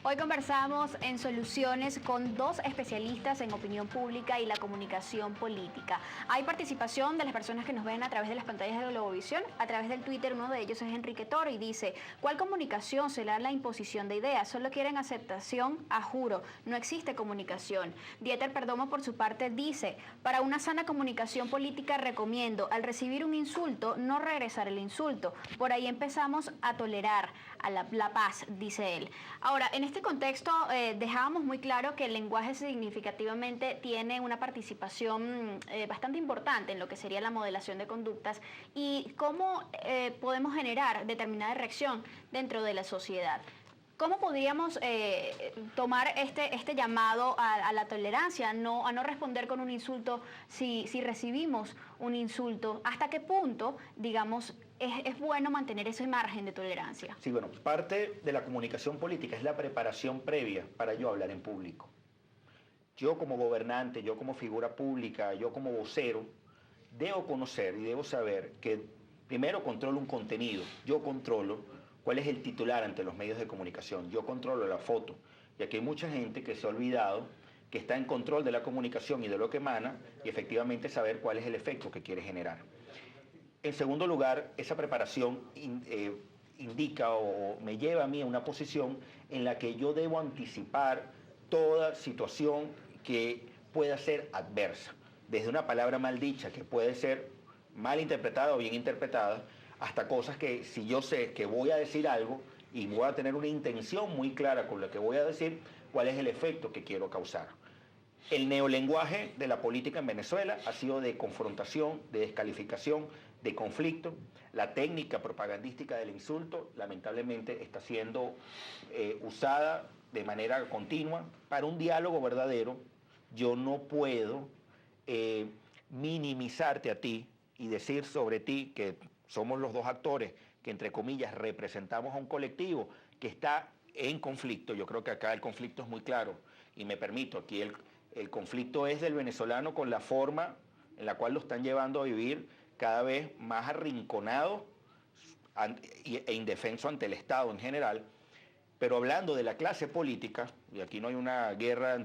Hoy conversamos en Soluciones con dos especialistas en opinión pública y la comunicación política. Hay participación de las personas que nos ven a través de las pantallas de Globovisión, a través del Twitter. Uno de ellos es Enrique Toro y dice: ¿cuál comunicación será la imposición de ideas? Solo quieren aceptación, a juro. No existe comunicación. Dieter Perdomo, por su parte, dice: para una sana comunicación política recomiendo, al recibir un insulto, no regresar el insulto. Por ahí empezamos a tolerar a la paz, dice él. Ahora, en este contexto dejábamos muy claro que el lenguaje significativamente tiene una participación bastante importante en lo que sería la modelación de conductas y cómo podemos generar determinada reacción dentro de la sociedad. ¿Cómo podríamos tomar este llamado a la tolerancia, a no responder con un insulto si recibimos un insulto? ¿Hasta qué punto, digamos, es bueno mantener ese margen de tolerancia? Sí, bueno, parte de la comunicación política es la preparación previa para yo hablar en público. Yo como gobernante, yo como figura pública, yo como vocero, debo conocer y debo saber que primero controlo un contenido, yo controlo cuál es el titular ante los medios de comunicación, yo controlo la foto, y aquí hay mucha gente que se ha olvidado que está en control de la comunicación y de lo que emana, y efectivamente saber cuál es el efecto que quiere generar. En segundo lugar, esa preparación indica o me lleva a mí a una posición en la que yo debo anticipar toda situación que pueda ser adversa, desde una palabra mal dicha que puede ser mal interpretada o bien interpretada, hasta cosas que si yo sé que voy a decir algo y voy a tener una intención muy clara con lo que voy a decir, cuál es el efecto que quiero causar. El neolenguaje de la política en Venezuela ha sido de confrontación, de descalificación, de conflicto. La técnica propagandística del insulto lamentablemente está siendo usada de manera continua. Para un diálogo verdadero, yo no puedo minimizarte a ti y decir sobre ti que somos los dos actores que, entre comillas, representamos a un colectivo que está en conflicto. Yo creo que acá el conflicto es muy claro y me permito, aquí el conflicto es del venezolano con la forma en la cual lo están llevando a vivir cada vez más arrinconado e indefenso ante el Estado en general. Pero hablando de la clase política, y aquí no hay una guerra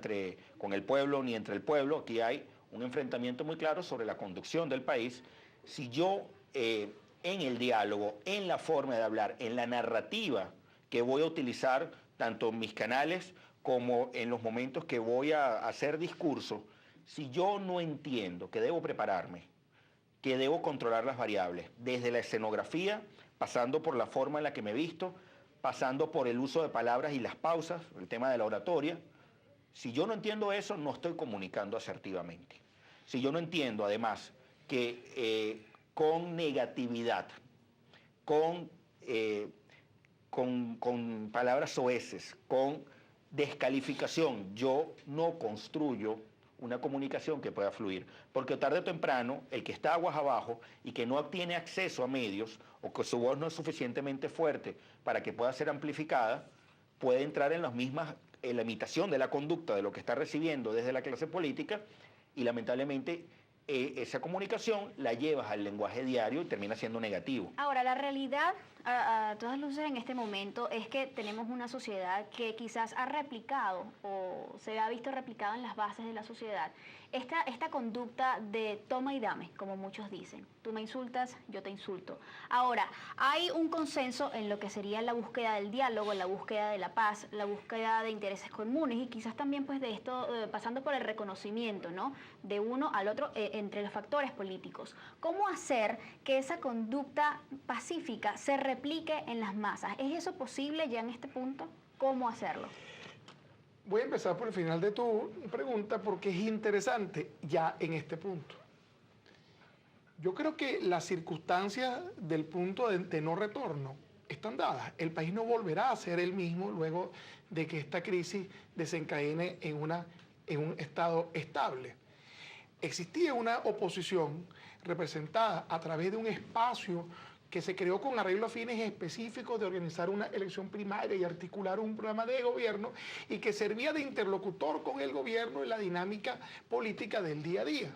con el pueblo ni entre el pueblo, aquí hay un enfrentamiento muy claro sobre la conducción del país. Si yo en el diálogo, en la forma de hablar, en la narrativa que voy a utilizar, tanto en mis canales como en los momentos que voy a hacer discurso, si yo no entiendo que debo prepararme, que debo controlar las variables, desde la escenografía, pasando por la forma en la que me visto, pasando por el uso de palabras y las pausas, el tema de la oratoria, si yo no entiendo eso, no estoy comunicando asertivamente. Si yo no entiendo, además, que con negatividad, con palabras soeces, con descalificación, yo no construyo una comunicación que pueda fluir, porque tarde o temprano el que está aguas abajo y que no tiene acceso a medios o que su voz no es suficientemente fuerte para que pueda ser amplificada, puede entrar en la imitación de la conducta de lo que está recibiendo desde la clase política y lamentablemente esa comunicación la llevas al lenguaje diario y termina siendo negativo. Ahora, la realidad a todas luces en este momento es que tenemos una sociedad que quizás ha replicado o se ha visto replicado en las bases de la sociedad esta conducta de toma y dame, como muchos dicen. Tú me insultas, yo te insulto. Ahora, hay un consenso en lo que sería la búsqueda del diálogo, la búsqueda de la paz, la búsqueda de intereses comunes y quizás también pues de esto pasando por el reconocimiento, ¿no?, de uno al otro entre los factores políticos. ¿Cómo hacer que esa conducta pacífica se replique en las masas? ¿Es eso posible ya en este punto? ¿Cómo hacerlo? Voy a empezar por el final de tu pregunta porque es interesante ya en este punto. Yo creo que las circunstancias del punto de no retorno están dadas. El país no volverá a ser el mismo luego de que esta crisis desencadene en un estado estable. Existía una oposición representada a través de un espacio que se creó con arreglo a fines específicos de organizar una elección primaria y articular un programa de gobierno y que servía de interlocutor con el gobierno en la dinámica política del día a día.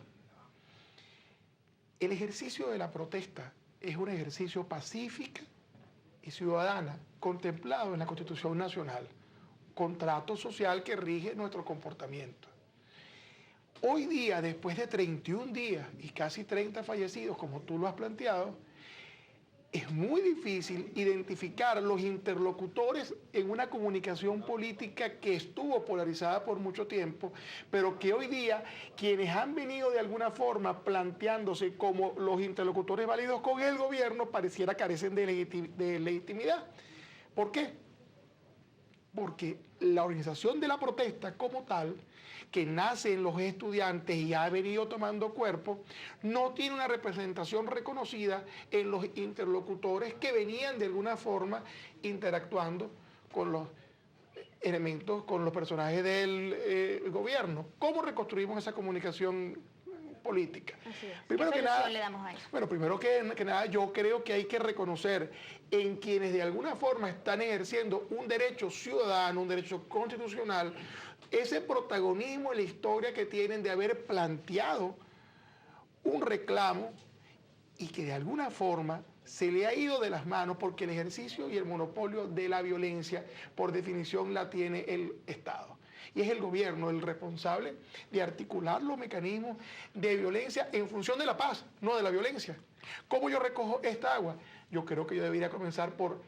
El ejercicio de la protesta es un ejercicio pacífico y ciudadana contemplado en la Constitución Nacional. contrato social que rige nuestro comportamiento. Hoy día, después de 31 días y casi 30 fallecidos, como tú lo has planteado, es muy difícil identificar los interlocutores en una comunicación política que estuvo polarizada por mucho tiempo, pero que hoy día quienes han venido de alguna forma planteándose como los interlocutores válidos con el gobierno pareciera carecen de legitimidad. ¿Por qué? Porque la organización de la protesta como tal, que nace en los estudiantes y ha venido tomando cuerpo, no tiene una representación reconocida en los interlocutores que venían de alguna forma interactuando con los elementos, con los personajes del gobierno. ¿Cómo reconstruimos esa comunicación política? Así es. Primero ¿Qué que nada, solución le damos a eso? bueno, primero que nada, yo creo que hay que reconocer en quienes de alguna forma están ejerciendo un derecho ciudadano, un derecho constitucional, ese protagonismo en la historia que tienen de haber planteado un reclamo y que de alguna forma se le ha ido de las manos porque el ejercicio y el monopolio de la violencia, por definición, la tiene el Estado. Y es el gobierno el responsable de articular los mecanismos de violencia en función de la paz, no de la violencia. ¿Cómo yo recojo esta agua? Yo creo que yo debería comenzar por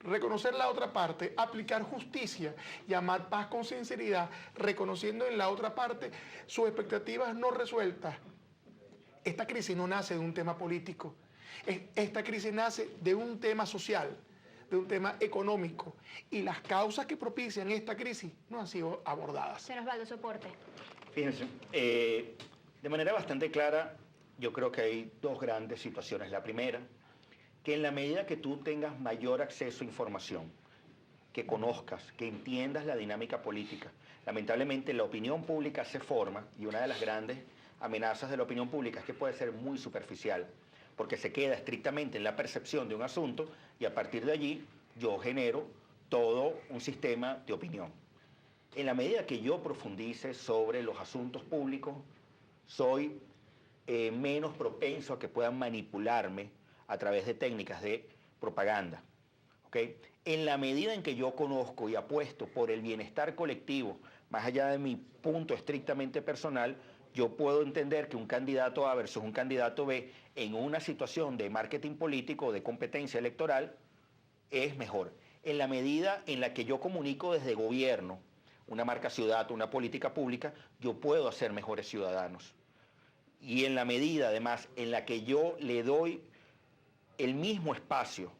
reconocer la otra parte, aplicar justicia, llamar paz con sinceridad, reconociendo en la otra parte sus expectativas no resueltas. Esta crisis no nace de un tema político, esta crisis nace de un tema social, de un tema económico, y las causas que propician esta crisis no han sido abordadas. Señor Osvaldo, soporte. Fíjense, de manera bastante clara, yo creo que hay dos grandes situaciones. La primera, que en la medida que tú tengas mayor acceso a información, que conozcas, que entiendas la dinámica política, lamentablemente la opinión pública se forma, y una de las grandes amenazas de la opinión pública es que puede ser muy superficial, porque se queda estrictamente en la percepción de un asunto y a partir de allí yo genero todo un sistema de opinión. En la medida que yo profundice sobre los asuntos públicos, soy menos propenso a que puedan manipularme a través de técnicas de propaganda. ¿Okay? En la medida en que yo conozco y apuesto por el bienestar colectivo, más allá de mi punto estrictamente personal, yo puedo entender que un candidato A versus un candidato B en una situación de marketing político o de competencia electoral es mejor. En la medida en la que yo comunico desde gobierno, una marca ciudad, una política pública, yo puedo hacer mejores ciudadanos. Y en la medida, además, en la que yo le doy el mismo espacio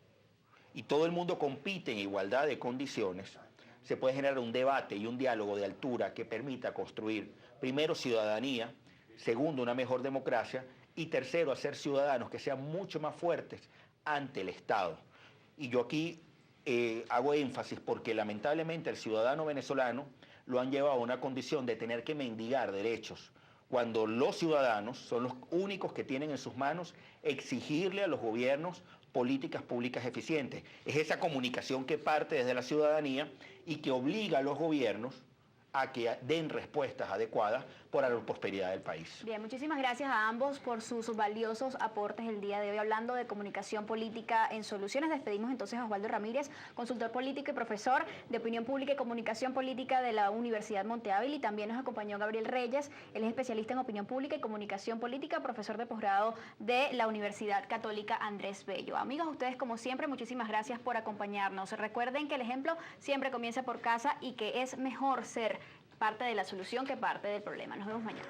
y todo el mundo compite en igualdad de condiciones, se puede generar un debate y un diálogo de altura que permita construir, primero, ciudadanía, segundo, una mejor democracia y tercero, hacer ciudadanos que sean mucho más fuertes ante el Estado. Y yo aquí hago énfasis porque lamentablemente el ciudadano venezolano lo han llevado a una condición de tener que mendigar derechos, cuando los ciudadanos son los únicos que tienen en sus manos exigirle a los gobiernos políticas públicas eficientes. Es esa comunicación que parte desde la ciudadanía y que obliga a los gobiernos a que den respuestas adecuadas para la prosperidad del país. Bien, muchísimas gracias a ambos por sus valiosos aportes el día de hoy. Hablando de comunicación política en Soluciones, despedimos entonces a Osvaldo Ramírez, consultor político y profesor de opinión pública y comunicación política de la Universidad Monte Ávila, y también nos acompañó Gabriel Reyes, él es especialista en opinión pública y comunicación política, profesor de posgrado de la Universidad Católica Andrés Bello. Amigos, ustedes como siempre, muchísimas gracias por acompañarnos. Recuerden que el ejemplo siempre comienza por casa y que es mejor ser parte de la solución que parte del problema. Nos vemos mañana.